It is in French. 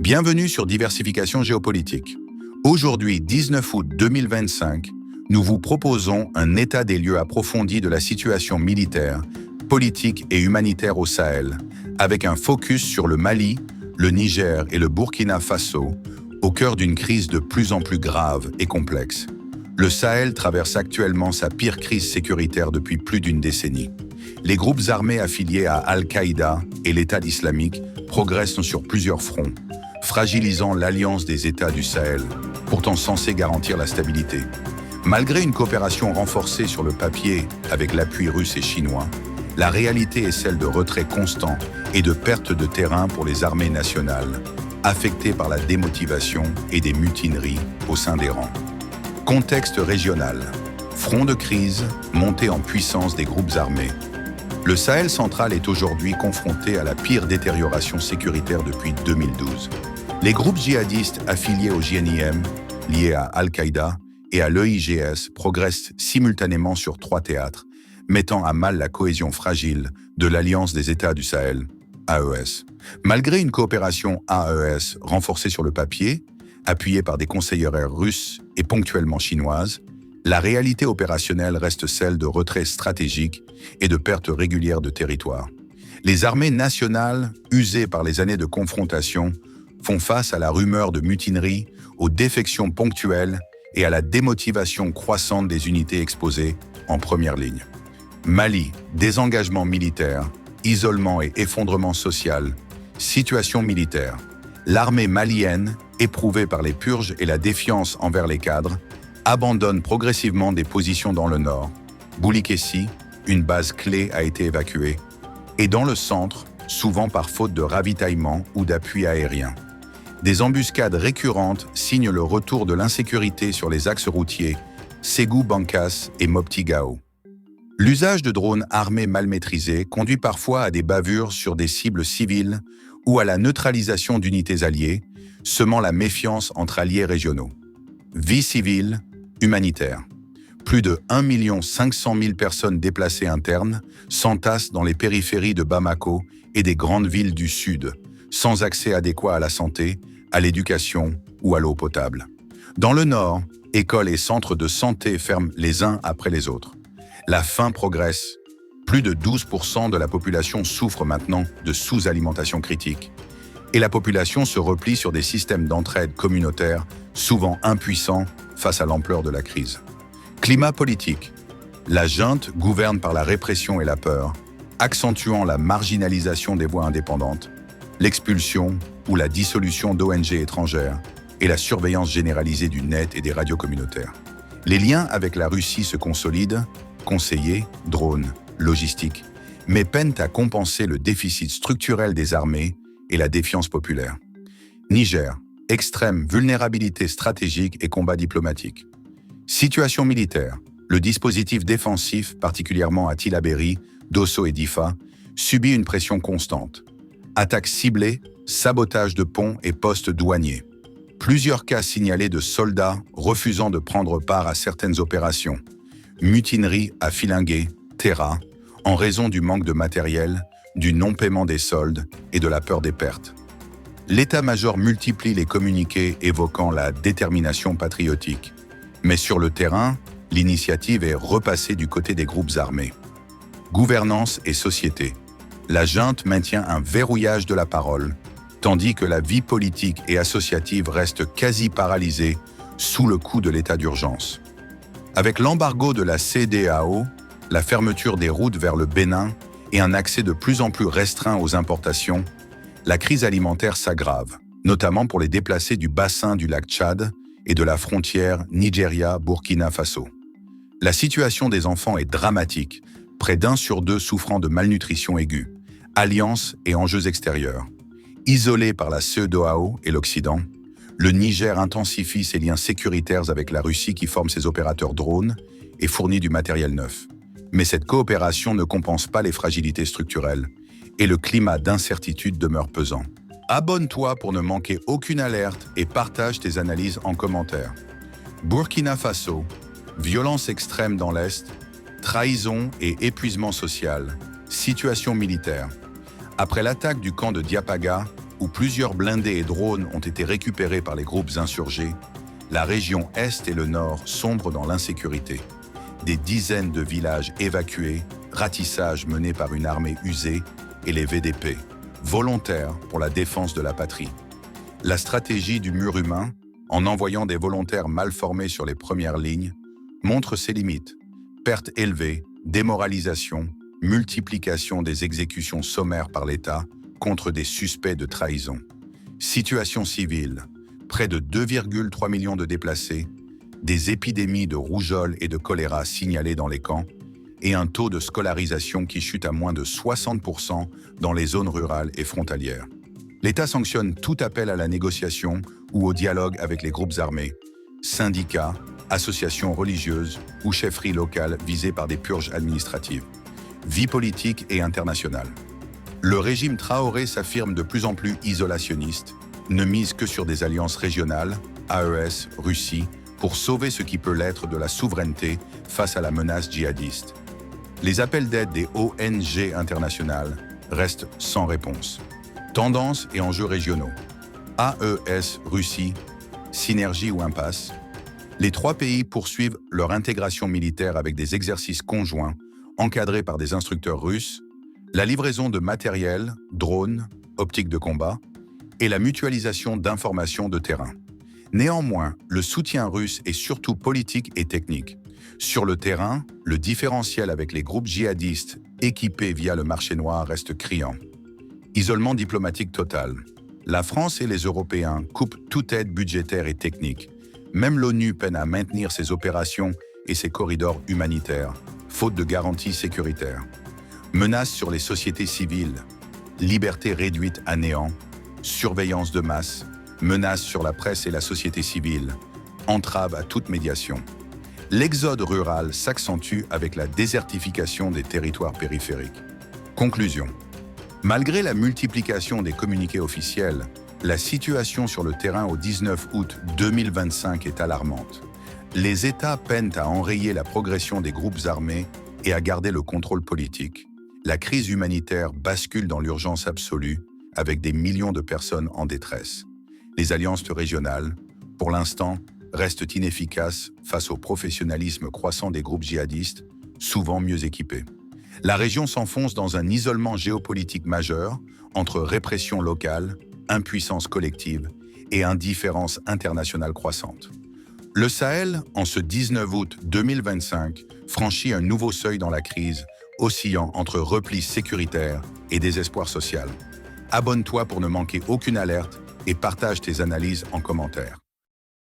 Bienvenue sur Diversification géopolitique. Aujourd'hui, 19 août 2025, nous vous proposons un état des lieux approfondi de la situation militaire, politique et humanitaire au Sahel, avec un focus sur le Mali, le Niger et le Burkina Faso, au cœur d'une crise de plus en plus grave et complexe. Le Sahel traverse actuellement sa pire crise sécuritaire depuis plus d'une décennie. Les groupes armés affiliés à Al-Qaïda et l'État islamique progressent sur plusieurs fronts, fragilisant l'alliance des États du Sahel, pourtant censée garantir la stabilité. Malgré une coopération renforcée sur le papier avec l'appui russe et chinois, la réalité est celle de retraits constants et de perte de terrain pour les armées nationales, affectées par la démotivation et des mutineries au sein des rangs. Contexte régional. Front de crise, montée en puissance des groupes armés. Le Sahel central est aujourd'hui confronté à la pire détérioration sécuritaire depuis 2012. Les groupes djihadistes affiliés au JNIM, liés à Al-Qaïda et à l'EIGS, progressent simultanément sur 3 théâtres, mettant à mal la cohésion fragile de l'Alliance des États du Sahel, AES. Malgré une coopération AES renforcée sur le papier, appuyée par des conseillères russes et ponctuellement chinoises, la réalité opérationnelle reste celle de retraits stratégiques et de pertes régulières de territoire. Les armées nationales, usées par les années de confrontation, font face à la rumeur de mutinerie, aux défections ponctuelles et à la démotivation croissante des unités exposées en première ligne. Mali, désengagement militaire, isolement et effondrement social, situation militaire. L'armée malienne, éprouvée par les purges et la défiance envers les cadres, abandonne progressivement des positions dans le nord. Boulikessi, une base clé, a été évacuée. Et dans le centre, souvent par faute de ravitaillement ou d'appui aérien. Des embuscades récurrentes signent le retour de l'insécurité sur les axes routiers Ségou-Bankas et Mopti-Gao. L'usage de drones armés mal maîtrisés conduit parfois à des bavures sur des cibles civiles ou à la neutralisation d'unités alliées, semant la méfiance entre alliés régionaux. Vie civile, humanitaire. Plus de 1 500 000 personnes déplacées internes s'entassent dans les périphéries de Bamako et des grandes villes du sud, sans accès adéquat à la santé, à l'éducation ou à l'eau potable. Dans le nord, écoles et centres de santé ferment les uns après les autres. La faim progresse. Plus de 12% de la population souffre maintenant de sous-alimentation critique. Et la population se replie sur des systèmes d'entraide communautaires, souvent impuissants face à l'ampleur de la crise. Climat politique. La junte gouverne par la répression et la peur, accentuant la marginalisation des voix indépendantes, l'expulsion ou la dissolution d'ONG étrangères et la surveillance généralisée du net et des radios communautaires. Les liens avec la Russie se consolident, conseillers, drones, logistique, mais peinent à compenser le déficit structurel des armées et la défiance populaire. Niger, extrême vulnérabilité stratégique et combat diplomatique. Situation militaire. Le dispositif défensif, particulièrement à Tillabéri, Dosso et Difa, subit une pression constante. Attaques ciblées, sabotage de ponts et postes douaniers. Plusieurs cas signalés de soldats refusant de prendre part à certaines opérations. Mutinerie à Filingué, Terra, en raison du manque de matériel, du non-paiement des soldes et de la peur des pertes. L'état-major multiplie les communiqués évoquant la détermination patriotique. Mais sur le terrain, l'initiative est repassée du côté des groupes armés. Gouvernance et société. La junte maintient un verrouillage de la parole, tandis que la vie politique et associative reste quasi paralysée sous le coup de l'état d'urgence. Avec l'embargo de la CEDEAO, la fermeture des routes vers le Bénin et un accès de plus en plus restreint aux importations, la crise alimentaire s'aggrave, notamment pour les déplacés du bassin du lac Tchad et de la frontière Nigeria-Burkina Faso. La situation des enfants est dramatique, près d'1 sur 2 souffrant de malnutrition aiguë, alliances et enjeux extérieurs. Isolé par la CEDEAO et l'Occident, le Niger intensifie ses liens sécuritaires avec la Russie qui forme ses opérateurs drones et fournit du matériel neuf. Mais cette coopération ne compense pas les fragilités structurelles et le climat d'incertitude demeure pesant. Abonne-toi pour ne manquer aucune alerte et partage tes analyses en commentaire. Burkina Faso, violence extrême dans l'Est, trahison et épuisement social, situation militaire. Après l'attaque du camp de Diapaga, où plusieurs blindés et drones ont été récupérés par les groupes insurgés, la région Est et le Nord sombrent dans l'insécurité. Des dizaines de villages évacués, ratissages menés par une armée usée et les VDP, volontaires pour la défense de la patrie. La stratégie du mur humain, en envoyant des volontaires mal formés sur les premières lignes, montre ses limites. Pertes élevées, démoralisation, multiplication des exécutions sommaires par l'État contre des suspects de trahison. Situation civile, près de 2,3 millions de déplacés, des épidémies de rougeole et de choléra signalées dans les camps, et un taux de scolarisation qui chute à moins de 60% dans les zones rurales et frontalières. L'État sanctionne tout appel à la négociation ou au dialogue avec les groupes armés, syndicats, associations religieuses ou chefferies locales visées par des purges administratives. Vie politique et internationale. Le régime Traoré s'affirme de plus en plus isolationniste, ne mise que sur des alliances régionales, AES, Russie, pour sauver ce qui peut l'être de la souveraineté face à la menace djihadiste. Les appels d'aide des ONG internationales restent sans réponse. Tendances et enjeux régionaux. AES, Russie, synergie ou impasse. Les trois pays poursuivent leur intégration militaire avec des exercices conjoints, encadrés par des instructeurs russes, la livraison de matériel, drones, optiques de combat, et la mutualisation d'informations de terrain. Néanmoins, le soutien russe est surtout politique et technique. Sur le terrain, le différentiel avec les groupes djihadistes équipés via le marché noir reste criant. Isolement diplomatique total. La France et les Européens coupent toute aide budgétaire et technique. Même l'ONU peine à maintenir ses opérations et ses corridors humanitaires, faute de garanties sécuritaires. Menaces sur les sociétés civiles, liberté réduite à néant, surveillance de masse, menaces sur la presse et la société civile, entrave à toute médiation. L'exode rural s'accentue avec la désertification des territoires périphériques. Conclusion. Malgré la multiplication des communiqués officiels, la situation sur le terrain au 19 août 2025 est alarmante. Les États peinent à enrayer la progression des groupes armés et à garder le contrôle politique. La crise humanitaire bascule dans l'urgence absolue, avec des millions de personnes en détresse. Les alliances régionales, pour l'instant, restent inefficaces face au professionnalisme croissant des groupes djihadistes, souvent mieux équipés. La région s'enfonce dans un isolement géopolitique majeur entre répression locale, impuissance collective et indifférence internationale croissante. Le Sahel, en ce 19 août 2025, franchit un nouveau seuil dans la crise, oscillant entre repli sécuritaire et désespoir social. Abonne-toi pour ne manquer aucune alerte et partage tes analyses en commentaire.